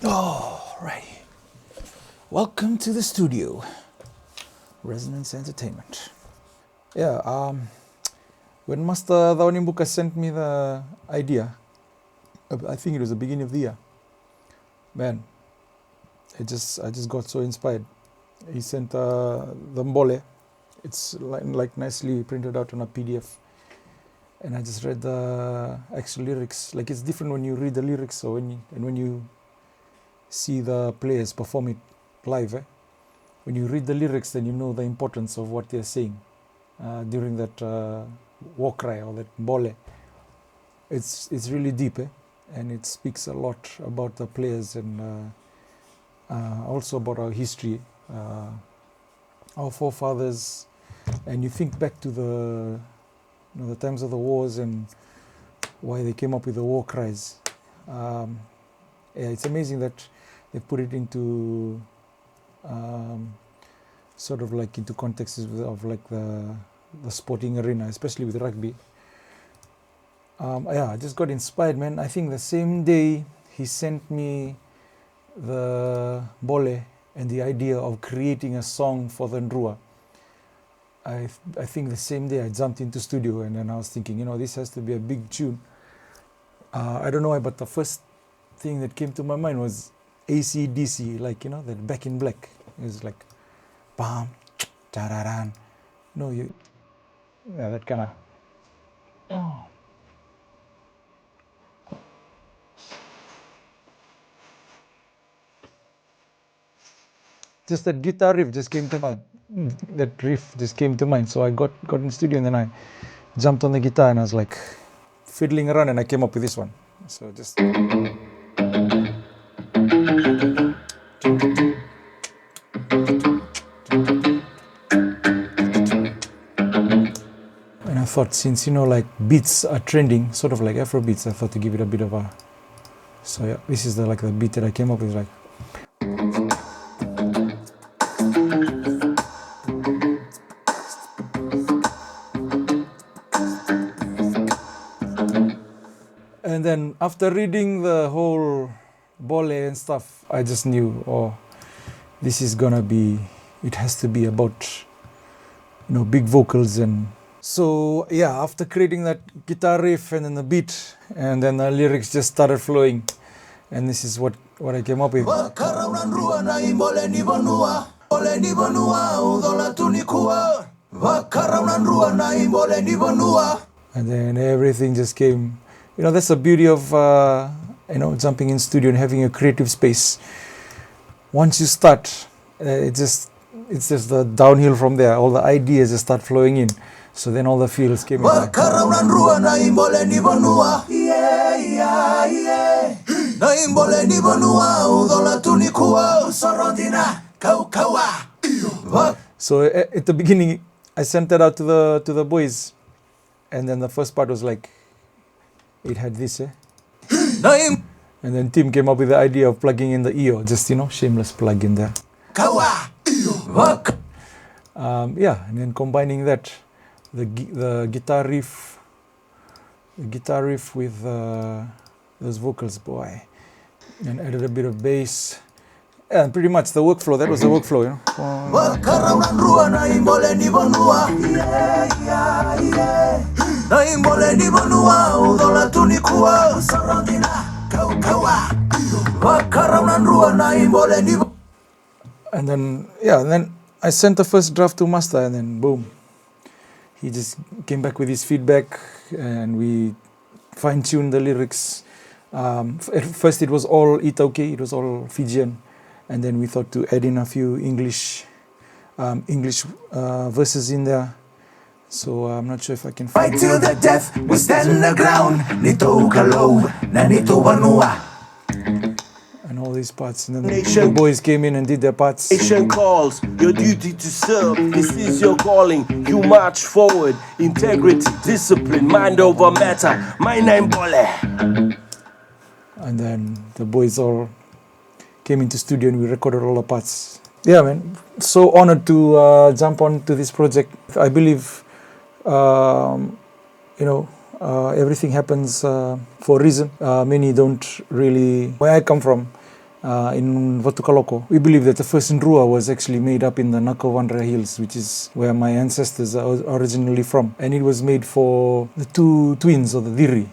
Oh, right. Welcome to the studio, Resonance Entertainment. Yeah, when Master Dhawanimbuka sent me the idea, I think it was the beginning of the year, man, I just got so inspired. He sent the mbole. It's like nicely printed out on a PDF. And I just read the actual lyrics. Like, it's different when you read the lyrics or when you see the players perform it live. When you read the lyrics, then you know the importance of what they're saying during that war cry or that mbole. It's really deep, and it speaks a lot about the players and also about our history, our forefathers. And you think back to the times of the wars and why they came up with the war cries. Yeah, it's amazing that they put it into sort of like into contexts of like the sporting arena, especially with rugby. Yeah, I just got inspired, man. I think the same day he sent me the bole and the idea of creating a song for the Drua, I think the same day I jumped into studio, and then I was thinking, this has to be a big tune. I don't know why, but the first thing that came to my mind was AC/DC, like, that Back in Black. It was like, bam, tararan. Yeah, that kind of. Oh. Just that guitar riff just came to mind. That riff just came to mind. So I got in the studio, and then I jumped on the guitar, and I was like fiddling around, and I came up with this one. So just. And I thought, since like beats are trending, sort of like Afro beats, I thought to give it a bit of a. So yeah, this is the beat that I came up with, like. And then after reading the whole bole and stuff, I just knew, this is gonna be. It has to be about, big vocals. And so yeah, after creating that guitar riff and then the beat, and then the lyrics just started flowing, and this is what I came up with. And then everything just came. That's the beauty of jumping in studio and having a creative space. Once you start, it's just the downhill from there. All the ideas just start flowing in. So then all the feels came in. So at the beginning, I sent that out to the boys, and then the first part was like, it had this, and then Tim came up with the idea of plugging in the EO, just shameless plug in there. Yeah, and then combining that, the guitar riff with those vocals, boy, and added a bit of bass. Yeah, and pretty much the workflow. That was the workflow, And then I sent the first draft to Master, and then boom, he just came back with his feedback, and we fine-tuned the lyrics. At first it was all Itauke, it was all Fijian, and then we thought to add in a few English verses in there. So I'm not sure if I can fight till the death. We stand the ground. And all these parts, and then the boys came in and did their parts. Nation calls, your duty to serve. This is your calling. You march forward. Integrity, discipline, mind over matter. My name Bole. And then the boys all came into studio, and we recorded all the parts. Yeah, man. So honored to jump onto this project. I believe, everything happens for a reason. Many don't really. Where I come from, in Watukaloko. We believe that the first Drua was actually made up in the Nakawandra Hills, which is where my ancestors are originally from. And it was made for the two twins, or the Diri.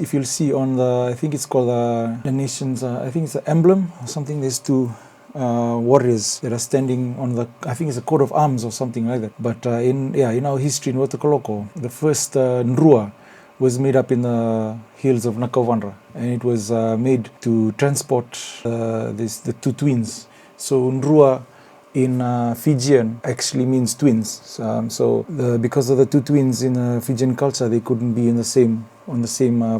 If you'll see on the, I think it's called the nation's, I think it's the emblem or something, there's two warriors that are standing on the, I think it's a coat of arms or something like that. But in our history in Watukaloko, the first Drua was made up in the hills of Nakawandra, and it was made to transport the two twins. So Drua in Fijian actually means twins. Because of the two twins in Fijian culture, they couldn't be on the same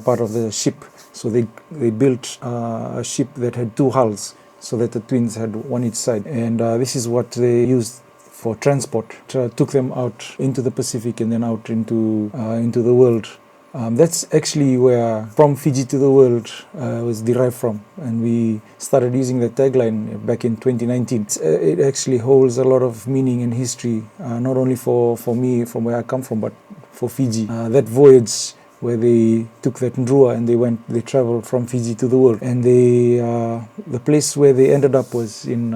part of the ship. So they built a ship that had two hulls, so that the twins had one each side. And this is what they used for transport. Took them out into the Pacific and then out into the world. That's actually where From Fiji to the World was derived from, and we started using that tagline back in 2019. It actually holds a lot of meaning and history, not only for me from where I come from, but for Fiji. That voyage where they took that Drua and they traveled from Fiji to the world, and the place where they ended up was in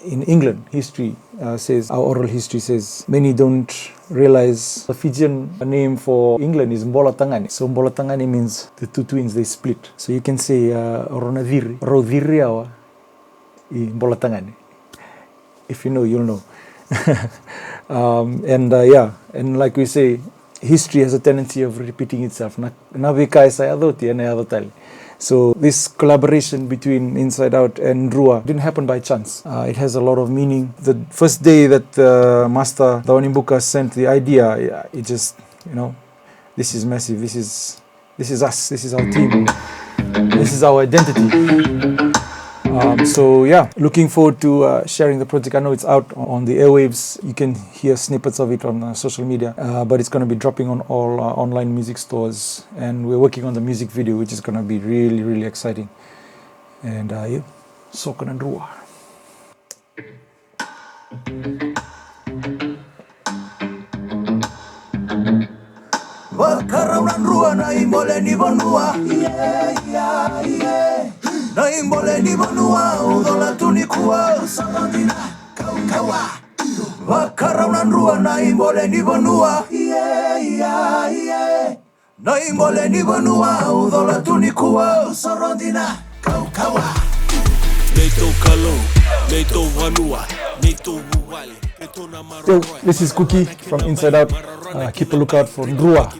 England. History says, our oral history says, many don't realize the Fijian name for England is Mbolatangani. So Mbolatangani means the two twins, they split. So you can say Oronadiri, Rodhiriawa, Mbolatangani. If you know, you'll know. And like we say, history has a tendency of repeating itself. So this collaboration between Inside Out and Drua didn't happen by chance. It has a lot of meaning. The first day that Master Dawanimbuka sent the idea, it just, this is massive. This is us. This is our team. This is our identity. Looking forward to sharing the project. I know it's out on the airwaves. You can hear snippets of it on social media, but it's going to be dropping on all online music stores, and we're working on the music video, which is going to be really, really exciting. And Sokan and Drua. Wakarauna Drua na imbole ni bonua, na imbole ni bonua, udola tunikuwa, sabatina kaukawa. Wakarauna Drua na imbole ni bonua, na imbole ni bonua, udola tunikuwa, sabatina kaukawa. Neto kalo, neto wanua, neto buwali. So this is Kuki from Inside Out. Keep a lookout for Drua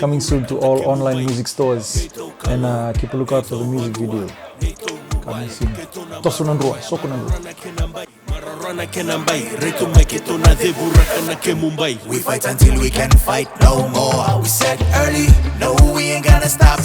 coming soon to all online music stores, and keep a lookout for the music video coming soon. Tosunan Drua, Sokunan Drua. We fight until we can fight no more. We said early, no, we ain't gonna stop.